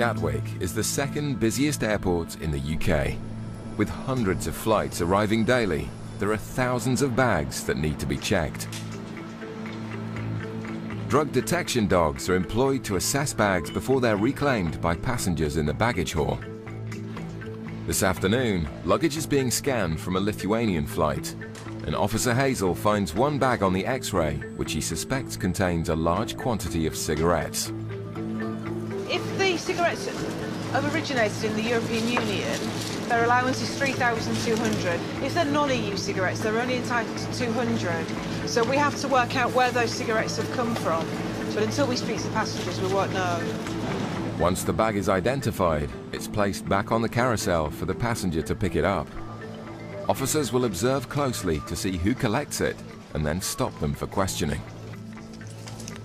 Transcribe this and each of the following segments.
Gatwick is the second busiest airport in the UK. With hundreds of flights arriving daily, there are thousands of bags that need to be checked. Drug detection dogs are employed to assess bags before they're reclaimed by passengers in the baggage hall. This afternoon, luggage is being scanned from a Lithuanian flight, and Officer Hazel finds one bag on the X-ray which he suspects contains a large quantity of cigarettes. If the cigarettes have originated in the European Union, their allowance is 3,200. If they're non-EU cigarettes, they're only entitled to 200. So we have to work out where those cigarettes have come from. But until we speak to the passengers, we won't know. Once the bag is identified, it's placed back on the carousel for the passenger to pick it up. Officers will observe closely to see who collects it and then stop them for questioning.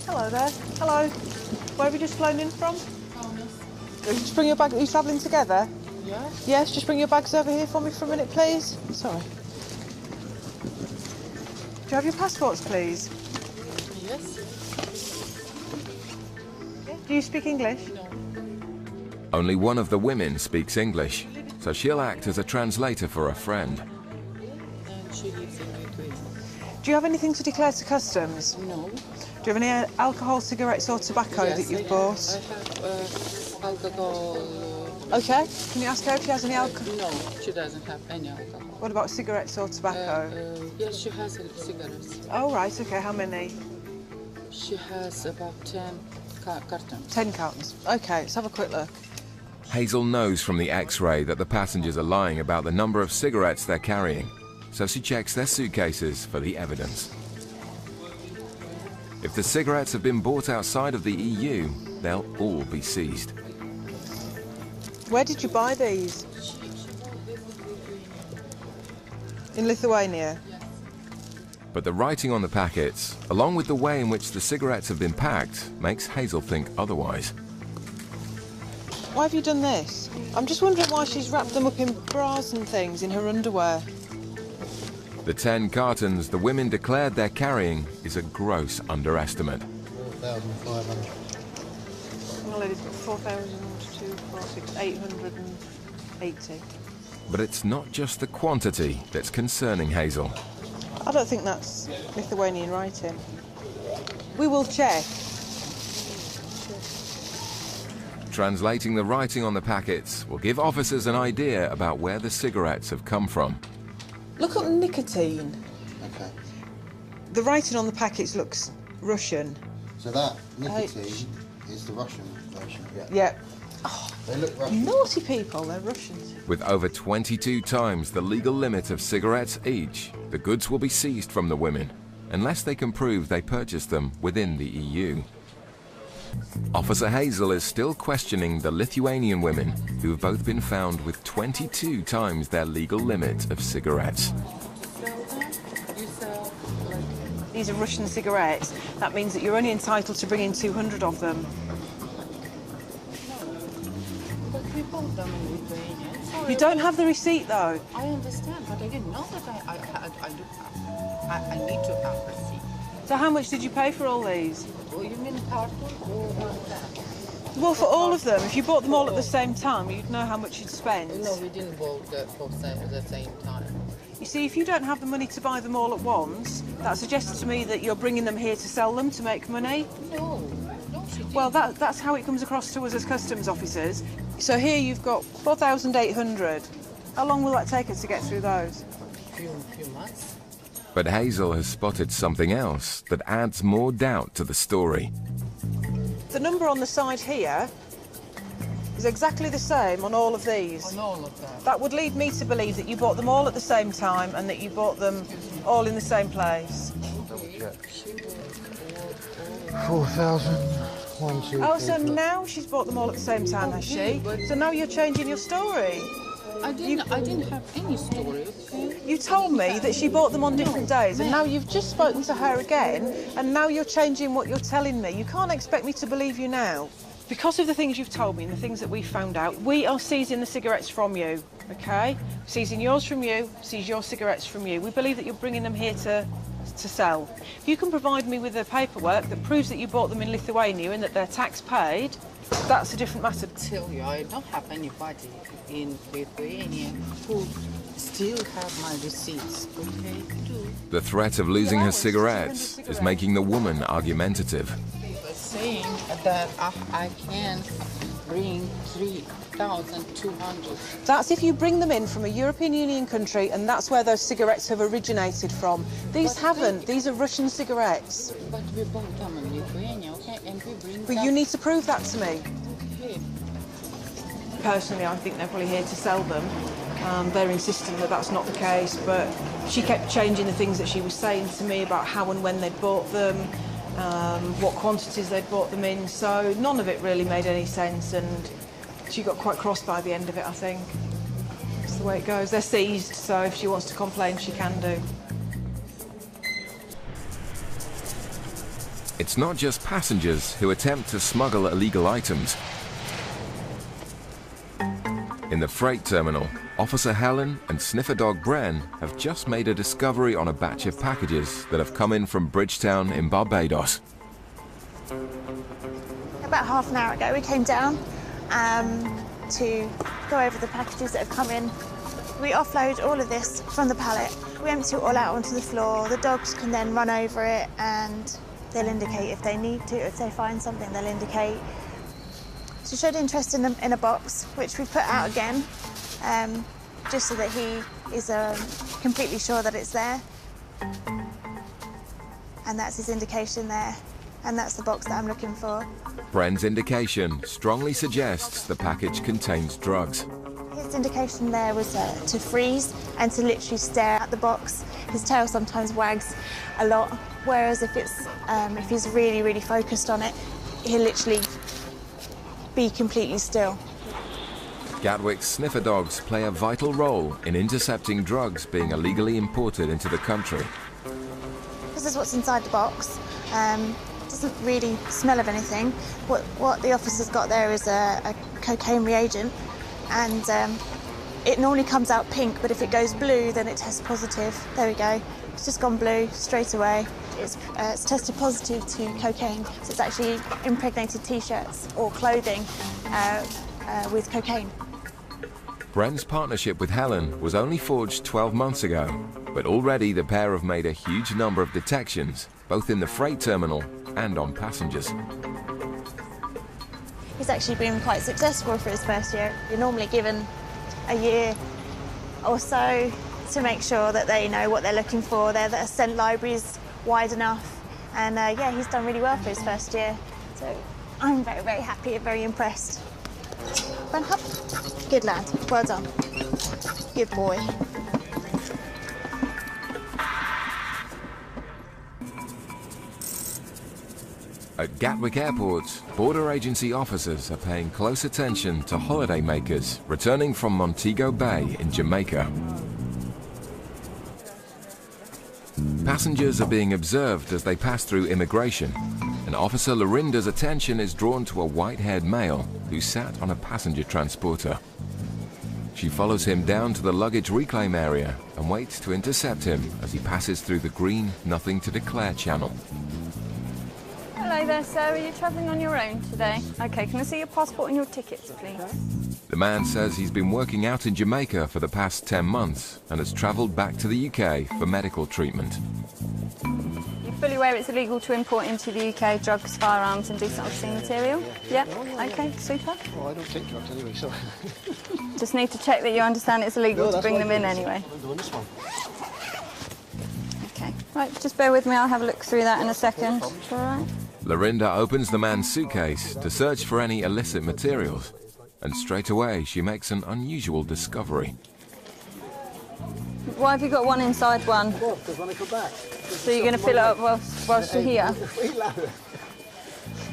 Hello there. Hello. Where have you just flown in from? Just bring your bag. Are you travelling together? Yes. Yes, just bring your bags over here for me for a minute, please. Sorry. Do you have your passports, please? Yes. Do you speak English? No. Only one of the women speaks English, so she'll act as a translator for a friend. And she lives in between. Do you have anything to declare to customs? No. Do you have any alcohol, cigarettes or tobacco that you've bought? I have alcohol. OK. Can you ask her if she has any alcohol? No, she doesn't have any alcohol. What about cigarettes or tobacco? Yes, she has cigarettes. Oh, right, OK. How many? She has about 10 cartons. 10 cartons. OK, let's have a quick look. Hazel knows from the X-ray that the passengers are lying about the number of cigarettes they're carrying, so she checks their suitcases for the evidence. If the cigarettes have been bought outside of the EU, they'll all be seized. Where did you buy these? In Lithuania? But the writing on the packets, along with the way in which the cigarettes have been packed, makes Hazel think otherwise. Why have you done this? I'm just wondering why she's wrapped them up in bras and things in her underwear. The 10 cartons the women declared they're carrying is a gross underestimate. 4,500. Well, it is 880. But it's not just the quantity that's concerning Hazel. I don't think that's Lithuanian writing. We will check. Translating the writing on the packets will give officers an idea about where the cigarettes have come from. Look up nicotine. Okay. The writing on the packets looks Russian. So that nicotine is the Russian version. Yeah. Yeah. Oh, They look Russian. naughty people, they're Russians. With over 22 times the legal limit of cigarettes each, the goods will be seized from the women, unless they can prove they purchased them within the EU. Officer Hazel is still questioning the Lithuanian women, who have both been found with 22 times their legal limit of cigarettes. These are Russian cigarettes. That means that you're only entitled to bring in 200 of them. But we bought them in Lithuania. Sorry, You don't have the receipt, though. I understand, but I didn't know that I need to have receipt. So how much did you pay for all these? Oh, you mean carton or that? Well, for all of them. If you bought them all at the same time, you'd know how much you'd spend. No, we didn't buy that for the same time. You see, if you don't have the money to buy them all at once, that suggests to me that you're bringing them here to sell them to make money. No, she didn't. Well, that's how it comes across to us as customs officers. So here you've got 4,800. How long will that take us to get through those? few months. But Hazel has spotted something else that adds more doubt to the story. The number on the side here is exactly the same on all of these. On all of that. That would lead me to believe that you bought them all at the same time and that you bought them all in the same place. 4,000. 1, 2, Oh, 3, so 4. now she's bought them all at the same time, has she? So now you're changing your story. I didn't have any story. You told me that she bought them on different days, and now you've just spoken to her again, and now you're changing what you're telling me. You can't expect me to believe you now. Because of the things you've told me and the things that we've found out, we are seizing the cigarettes from you, OK? Seizing yours from you, seize your cigarettes from you. We believe that you're bringing them here to to sell. If you can provide me with the paperwork that proves that you bought them in Lithuania and that they're tax paid, that's a different matter. Tell you, I don't have anybody in Lithuania who still have my receipts, okay? The threat of losing her cigarettes is making the woman argumentative. Saying that I can bring 3,200. That's if you bring them in from a European Union country, and that's where those cigarettes have originated from. These haven't. These are Russian cigarettes. But we bought them in Lithuania, okay? And we bring But them... you need to prove that to me. Okay. Personally, I think they're probably here to sell them. They're insisting that that's not the case, but she kept changing the things that she was saying to me about how and when they'd bought them, what quantities they'd bought them in, so none of it really made any sense, and she got quite cross by the end of it, I think. It's the way it goes. They're seized, so if she wants to complain, she can do. It's not just passengers who attempt to smuggle illegal items. In the freight terminal, Officer Helen and sniffer dog Bren have just made a discovery on a batch of packages that have come in from Bridgetown in Barbados. About half an hour ago, we came down to go over the packages that have come in. We offload all of this from the pallet. We empty it all out onto the floor. The dogs can then run over it and they'll indicate if they need to. If they find something, they'll indicate. She showed interest in a box, which we put out again, just so that he is completely sure that it's there. And that's his indication there. And that's the box that I'm looking for. Bren's indication strongly suggests the package contains drugs. His indication there was to freeze and to literally stare at the box. His tail sometimes wags a lot, whereas if he's really, really focused on it, he'll literally be completely still. Gatwick's sniffer dogs play a vital role in intercepting drugs being illegally imported into the country. This is what's inside the box. Doesn't really smell of anything. What the officer's got there is a cocaine reagent, and it normally comes out pink, but if it goes blue, then it tests positive. There we go. It's just gone blue straight away. It's tested positive to cocaine, so it's actually impregnated T-shirts or clothing with cocaine. Bren's partnership with Helen was only forged 12 months ago, but already the pair have made a huge number of detections, both in the freight terminal and on passengers. He's actually been quite successful for his first year. You're normally given a year or so to make sure that they know what they're looking for. Their scent library's wide enough, and yeah, he's done really well for his first year. So I'm very, very happy and very impressed. Run up. Good lad. Well done. Good boy. At Gatwick Airport, border agency officers are paying close attention to holidaymakers returning from Montego Bay in Jamaica. Passengers are being observed as they pass through immigration, and Officer Lorinda's attention is drawn to a white-haired male who sat on a passenger transporter. She follows him down to the luggage reclaim area and waits to intercept him as he passes through the green Nothing to Declare channel. Hello there, sir. Are you travelling on your own today? Okay, can I see your passport and your tickets, please? The man says he's been working out in Jamaica for the past 10 months and has travelled back to the UK for medical treatment. You're fully aware it's illegal to import into the UK drugs, firearms and decent obscene material? Yeah? Okay, super. Well, I don't take drugs anyway, so... Just need to check that you understand it's illegal to bring them in anyway. I'm doing this one. Okay, right, just bear with me. I'll have a look through that in a second. All right. Lorinda opens the man's suitcase to search for any illicit materials, and straight away she makes an unusual discovery. Why have you got one inside one? Well, because when I come back... So you're going to fill it up whilst you're here?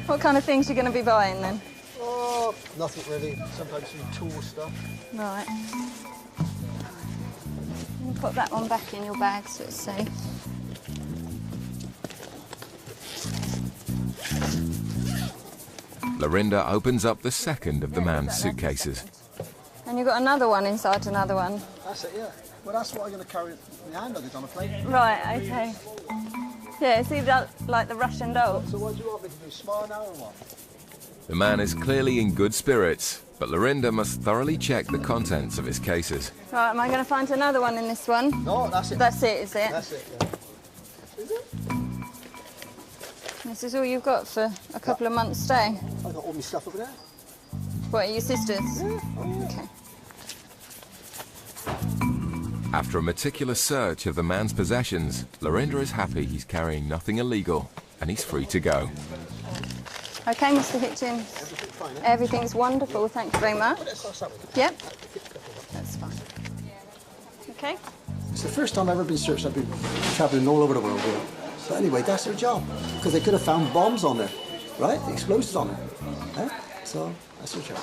What kind of things are you going to be buying then? Oh, nothing really. Sometimes some tool stuff. Right. You put that one back in your bag so it's safe. Lorinda opens up the second of the man's suitcases. And you've got another one inside another one? That's it, yeah. Well, that's what I'm going to carry my hand luggage on a plane. Right, okay. Yeah, is he like the Russian doll? So what do you want me to do? Smile now or what? The man is clearly in good spirits, but Lorinda must thoroughly check the contents of his cases. Right, am I going to find another one in this one? No, that's it. That's it, is it? That's it, yeah. Is it? This is all you've got for a couple of months' stay? I got all my stuff over there. What, are your sisters? Yeah. Oh, yeah. Okay. After a meticulous search of the man's possessions, Lorinda is happy he's carrying nothing illegal and he's free to go. Okay, Mr. Hitchens. Everything fine, eh? Everything's wonderful, thank you very much. Let's start with it. Yep. That's fine. Okay. It's the first time I've ever been searched. I've been travelling all over the world. Here. But anyway, that's their job. Because they could have found bombs on there, right? Explosives on there. Eh? So that's their job.